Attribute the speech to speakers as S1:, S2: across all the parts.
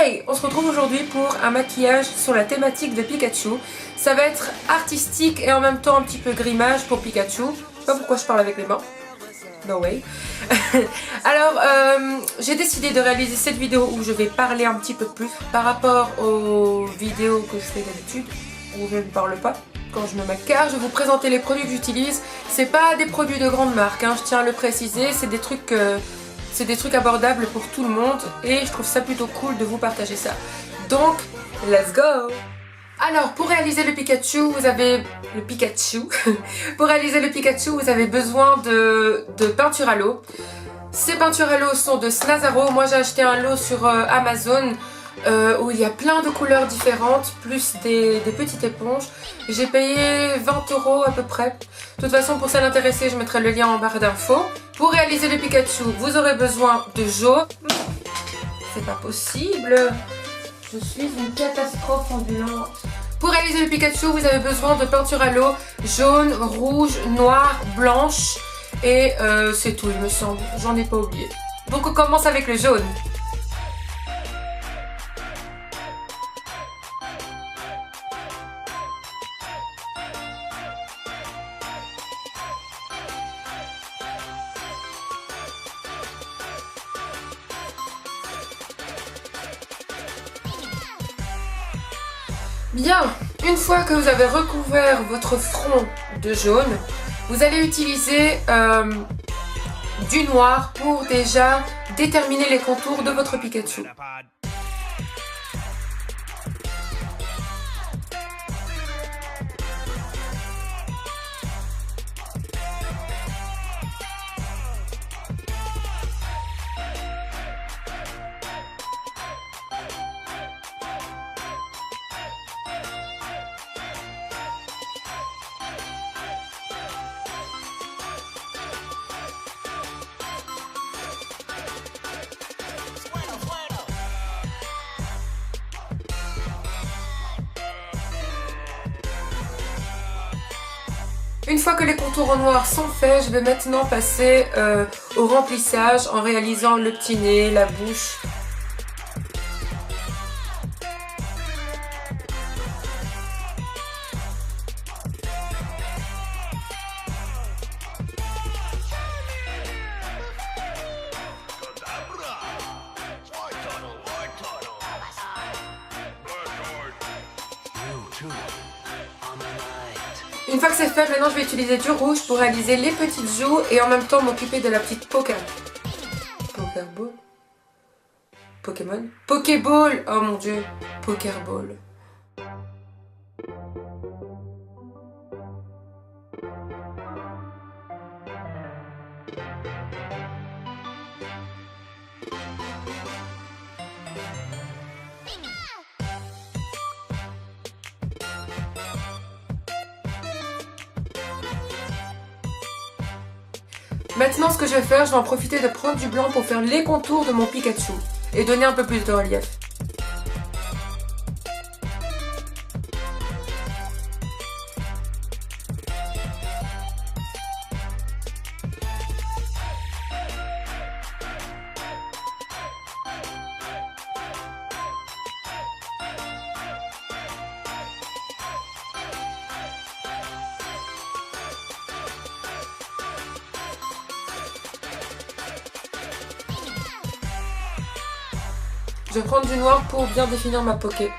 S1: Hey, on se retrouve aujourd'hui pour un maquillage sur la thématique de Pikachu. Ça va être artistique et en même temps un petit peu grimage pour Pikachu. Je sais pas pourquoi je parle avec les mains. No way. Alors, j'ai décidé de réaliser cette vidéo où je vais parler un petit peu plus par rapport aux vidéos que je fais d'habitude, où je ne parle pas quand je me maquille. Je vais vous présenter les produits que j'utilise. C'est pas des produits de grande marque, hein, je tiens à le préciser. C'est des trucs abordables pour tout le monde et je trouve ça plutôt cool de vous partager ça. Donc, let's go! Alors, pour réaliser le Pikachu, vous avez pour réaliser le Pikachu, vous avez besoin de peinture à l'eau. Ces peintures à l'eau sont de Snazaro. Moi, j'ai acheté un lot sur Amazon où il y a plein de couleurs différentes, plus des petites éponges. J'ai payé 20 € à peu près. De toute façon, pour celles intéressées, je mettrai le lien en barre d'infos. Pour réaliser le Pikachu, vous aurez besoin de jaune. C'est pas possible. Je suis une catastrophe ambulante. Pour réaliser le Pikachu, vous avez besoin de peinture à l'eau jaune, rouge, noire, blanche. Et c'est tout, il me semble. J'en ai pas oublié. Donc on commence avec le jaune. Bien, une fois que vous avez recouvert votre front de jaune, vous allez utiliser du noir pour déjà déterminer les contours de votre Pikachu. Une fois que les contours en noir sont faits, je vais maintenant passer au remplissage en réalisant le petit nez, la bouche. Une fois que c'est fait, maintenant je vais utiliser du rouge pour réaliser les petites joues et en même temps m'occuper de la petite Pokéball, oh mon dieu, Pokérball. Maintenant, ce que je vais faire, je vais en profiter de prendre du blanc pour faire les contours de mon Pikachu et donner un peu plus de relief. Je vais prendre du noir pour bien définir ma Pokéball.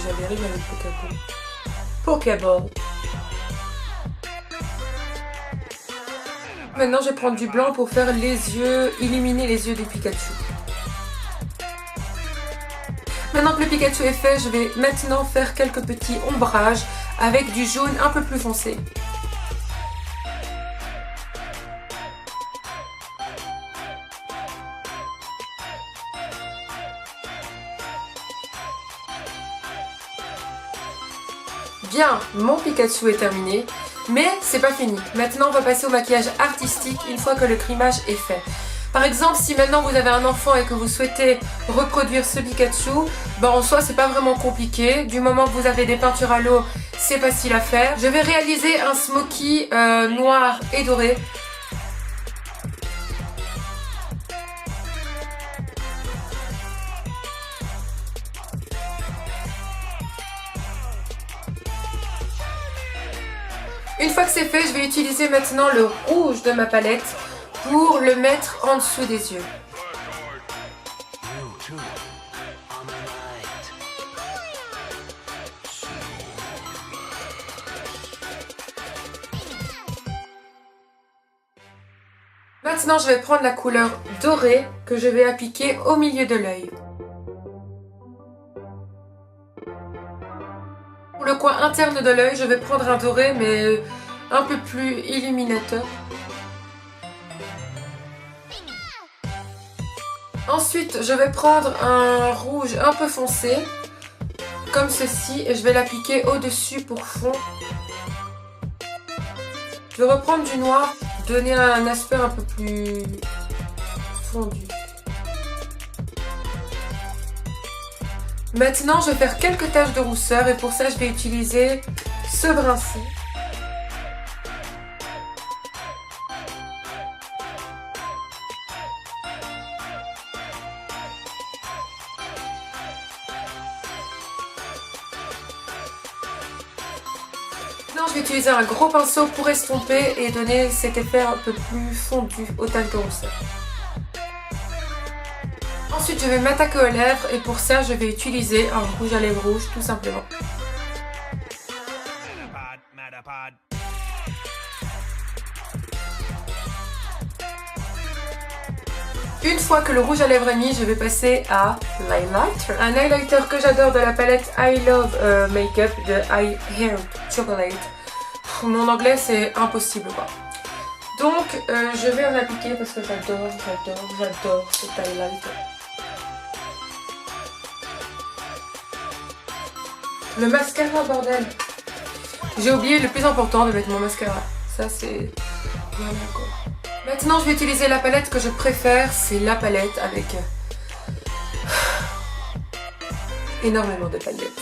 S1: J'avais ri avec Pokéball. Maintenant, je vais prendre du blanc pour faire les yeux, illuminer les yeux du Pikachu. Maintenant que le Pikachu est fait, je vais maintenant faire quelques petits ombrages avec du jaune un peu plus foncé. Bien, mon Pikachu est terminé, mais c'est pas fini. Maintenant, on va passer au maquillage artistique une fois que le crimage est fait. Par exemple, si maintenant vous avez un enfant et que vous souhaitez reproduire ce Pikachu, ben en soi c'est pas vraiment compliqué. Du moment que vous avez des peintures à l'eau, c'est facile à faire. Je vais réaliser un smoky noir et doré. Une fois que c'est fait, je vais utiliser maintenant le rouge de ma palette pour le mettre en dessous des yeux. Maintenant, je vais prendre la couleur dorée que je vais appliquer au milieu de l'œil. Pour le coin interne de l'œil, je vais prendre un doré, mais un peu plus illuminateur. Ensuite, je vais prendre un rouge un peu foncé, comme ceci, et je vais l'appliquer au-dessus pour fond. Je vais reprendre du noir, donner un aspect un peu plus fondu. Maintenant, je vais faire quelques taches de rousseur et pour ça, je vais utiliser ce brin-ci. Maintenant, je vais utiliser un gros pinceau pour estomper et donner cet effet un peu plus fondu aux taches de rousseur. Ensuite, je vais m'attaquer aux lèvres et pour ça, je vais utiliser un rouge à lèvres rouge, tout simplement. Une fois que le rouge à lèvres est mis, je vais passer à l'highlighter. Un highlighter que j'adore de la palette I Love Makeup de I Hair Chocolate. Mon anglais, c'est impossible quoi. Donc, je vais en appliquer parce que j'adore cet highlighter. Le mascara, bordel. J'ai oublié le plus important de mettre mon mascara. Ça, c'est... Voilà quoi. Maintenant, je vais utiliser la palette que je préfère. C'est la palette avec énormément de paillettes.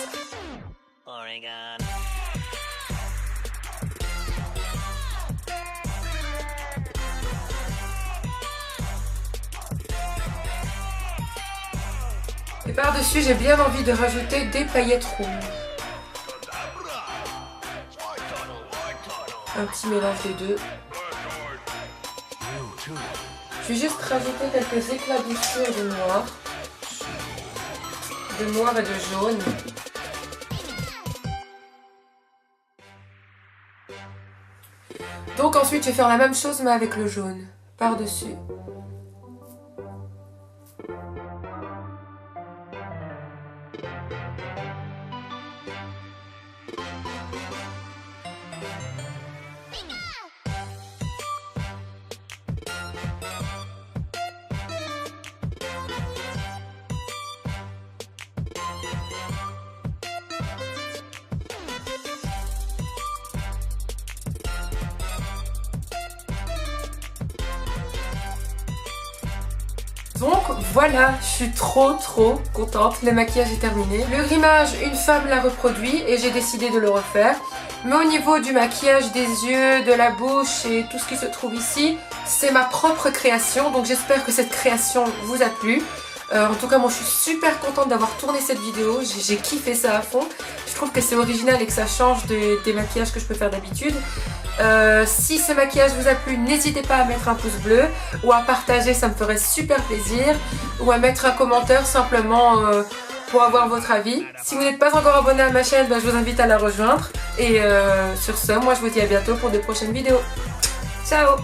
S1: Et par-dessus, j'ai bien envie de rajouter des paillettes rouges. Un petit mélange des deux. Je vais juste rajouter quelques éclaboussures de noir et de jaune. Donc ensuite, je vais faire la même chose mais avec le jaune par-dessus. Donc voilà, je suis trop contente, le maquillage est terminé. Le grimage, une femme l'a reproduit et j'ai décidé de le refaire. Mais au niveau du maquillage des yeux, de la bouche et tout ce qui se trouve ici, c'est ma propre création. Donc j'espère que cette création vous a plu. En tout cas, moi je suis super contente d'avoir tourné cette vidéo, j'ai kiffé ça à fond. Je trouve que c'est original et que ça change des maquillages que je peux faire d'habitude. Si ce maquillage vous a plu, n'hésitez pas à mettre un pouce bleu ou à partager, ça me ferait super plaisir. Ou à mettre un commentaire simplement pour avoir votre avis. Si vous n'êtes pas encore abonné à ma chaîne, je vous invite à la rejoindre. Et sur ce, moi je vous dis à bientôt pour de prochaines vidéos. Ciao!